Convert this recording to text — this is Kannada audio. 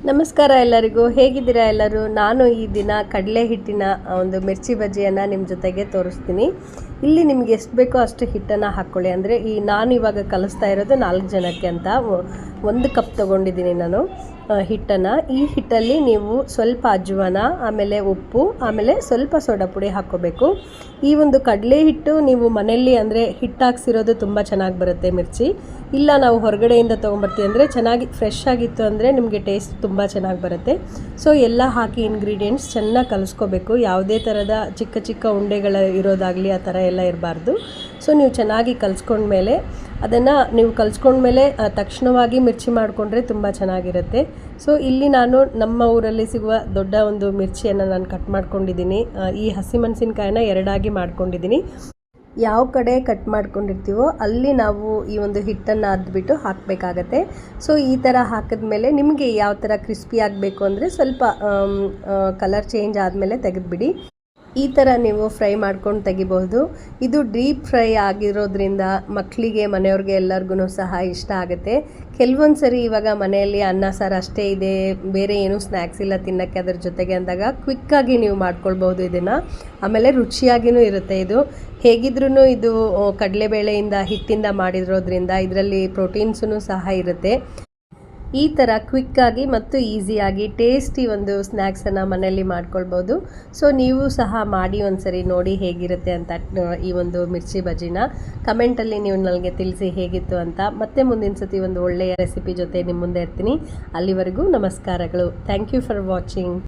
ನಮಸ್ಕಾರ ಎಲ್ಲರಿಗೂ, ಹೇಗಿದ್ದೀರಾ ಎಲ್ಲರೂ? ನಾನು ಈ ದಿನ ಕಡಲೆ ಹಿಟ್ಟಿನ ಒಂದು ಮಿರ್ಚಿ ಬಜ್ಜಿಯನ್ನು ನಿಮ್ಮ ಜೊತೆಗೆ ತೋರಿಸ್ತೀನಿ. ಇಲ್ಲಿ ನಿಮಗೆ ಎಷ್ಟು ಬೇಕೋ ಅಷ್ಟು ಹಿಟ್ಟನ್ನು ಹಾಕ್ಕೊಳ್ಳಿ. ಅಂದರೆ ನಾನು ಇವಾಗ ಕಲಿಸ್ತಾ ಇರೋದು 4 ಜನಕ್ಕೆ ಅಂತ 1 ಕಪ್ ತೊಗೊಂಡಿದ್ದೀನಿ ನಾನು ಹಿಟ್ಟನ್ನು. ಈ ಹಿಟ್ಟಲ್ಲಿ ನೀವು ಸ್ವಲ್ಪ ಅಜ್ವಾನ, ಆಮೇಲೆ ಉಪ್ಪು, ಆಮೇಲೆ ಸ್ವಲ್ಪ ಸೋಡಾ ಪುಡಿ ಹಾಕ್ಕೋಬೇಕು. ಈ ಒಂದು ಕಡಲೆ ಹಿಟ್ಟು ನೀವು ಮನೆಯಲ್ಲಿ ಅಂದರೆ ಹಿಟ್ಟು ಹಾಕ್ಸಿರೋದು ತುಂಬ ಚೆನ್ನಾಗಿ ಬರುತ್ತೆ ಮಿರ್ಚಿ. ಇಲ್ಲ ನಾವು ಹೊರಗಡೆಯಿಂದ ತೊಗೊಂಬರ್ತೀವಿ ಅಂದರೆ ಚೆನ್ನಾಗಿ ಫ್ರೆಶ್ ಆಗಿತ್ತು ಅಂದರೆ ನಿಮಗೆ ಟೇಸ್ಟ್ ತುಂಬ ಚೆನ್ನಾಗಿ ಬರುತ್ತೆ. ಸೊ ಎಲ್ಲ ಹಾಕಿ ಇಂಗ್ರೀಡಿಯೆಂಟ್ಸ್ ಚೆನ್ನಾಗಿ ಕಲಿಸ್ಕೋಬೇಕು. ಯಾವುದೇ ಥರದ ಚಿಕ್ಕ ಚಿಕ್ಕ ಉಂಡೆಗಳು ಇರೋದಾಗಲಿ ಆ ಥರ ಎಲ್ಲ ಇರಬಾರ್ದು. ಸೊ ನೀವು ಚೆನ್ನಾಗಿ ಕಲಿಸ್ಕೊಂಡ್ಮೇಲೆ ಅದನ್ನು ನೀವು ಕಲಿಸ್ಕೊಂಡ್ಮೇಲೆ ತಕ್ಷಣವಾಗಿ ಮಿರ್ಚಿ ಮಾಡಿಕೊಂಡ್ರೆ ತುಂಬ ಚೆನ್ನಾಗಿರುತ್ತೆ. ಸೊ ಇಲ್ಲಿ ನಾನು ನಮ್ಮ ಊರಲ್ಲಿ ಸಿಗುವ ದೊಡ್ಡ ಒಂದು ಮಿರ್ಚಿಯನ್ನು ನಾನು ಕಟ್ ಮಾಡ್ಕೊಂಡಿದ್ದೀನಿ. ಈ ಹಸಿಮೆಣಸಿನ್ಕಾಯಿನ 2 ಆಗಿ ಮಾಡ್ಕೊಂಡಿದ್ದೀನಿ. ಯಾವ ಕಡೆ ಕಟ್ ಮಾಡ್ಕೊಂಡಿರ್ತೀವೋ ಅಲ್ಲಿ ನಾವು ಈ ಒಂದು ಹಿಟ್ಟನ್ನು ಅದ್ಬಿಟ್ಟು ಹಾಕಬೇಕಾಗತ್ತೆ. ಸೊ ಈ ಥರ ಹಾಕಿದ್ಮೇಲೆ ನಿಮಗೆ ಯಾವ ಥರ ಕ್ರಿಸ್ಪಿ ಆಗಬೇಕು ಅಂದರೆ ಸ್ವಲ್ಪ ಕಲರ್ ಚೇಂಜ್ ಆದಮೇಲೆ ತೆಗೆದುಬಿಡಿ. ಈ ಥರ ನೀವು ಫ್ರೈ ಮಾಡ್ಕೊಂಡು ತೆಗಿಬಹುದು. ಇದು ಡೀಪ್ ಫ್ರೈ ಆಗಿರೋದ್ರಿಂದ ಮಕ್ಕಳಿಗೆ, ಮನೆಯವ್ರಿಗೆ ಎಲ್ಲರಿಗೂ ಸಹ ಇಷ್ಟ ಆಗುತ್ತೆ. ಕೆಲವೊಂದು ಸರಿ ಇವಾಗ ಮನೆಯಲ್ಲಿ ಅನ್ನ ಸಾರು ಅಷ್ಟೇ ಇದೆ, ಬೇರೆ ಏನೂ ಸ್ನ್ಯಾಕ್ಸ್ ಇಲ್ಲ ತಿನ್ನೋಕ್ಕೆ ಅದ್ರ ಜೊತೆಗೆ ಅಂದಾಗ ಕ್ವಿಕ್ಕಾಗಿ ನೀವು ಮಾಡ್ಕೊಳ್ಬೋದು ಇದನ್ನು. ಆಮೇಲೆ ರುಚಿಯಾಗಿಯೂ ಇರುತ್ತೆ. ಇದು ಹೇಗಿದ್ರೂ ಇದು ಕಡಲೆಬೇಳೆಯಿಂದ ಹಿಟ್ಟಿಂದ ಮಾಡಿರೋದ್ರಿಂದ ಇದರಲ್ಲಿ ಪ್ರೋಟೀನ್ಸೂ ಸಹ ಇರುತ್ತೆ. ಈ ಥರ ಕ್ವಿಕ್ಕಾಗಿ ಮತ್ತು ಈಸಿಯಾಗಿ ಟೇಸ್ಟಿ ಒಂದು ಸ್ನ್ಯಾಕ್ಸನ್ನು ಮನೆಯಲ್ಲಿ ಮಾಡ್ಕೊಳ್ಬೋದು. ಸೊ ನೀವು ಸಹ ಮಾಡಿ ಒಂದ್ಸರಿ ನೋಡಿ ಹೇಗಿರುತ್ತೆ ಅಂತ. ಈ ಒಂದು ಮಿರ್ಚಿ ಬಜ್ಜಿನ ಕಮೆಂಟಲ್ಲಿ ನೀವು ನನಗೆ ತಿಳಿಸಿ ಹೇಗಿತ್ತು ಅಂತ. ಮತ್ತೆ ಮುಂದಿನ ಸತಿ ಒಂದು ಒಳ್ಳೆಯ ರೆಸಿಪಿ ಜೊತೆ ನಿಮ್ಮ ಮುಂದೆ ಇರ್ತೀನಿ. ಅಲ್ಲಿವರೆಗೂ ನಮಸ್ಕಾರಗಳು. Thank you for watching.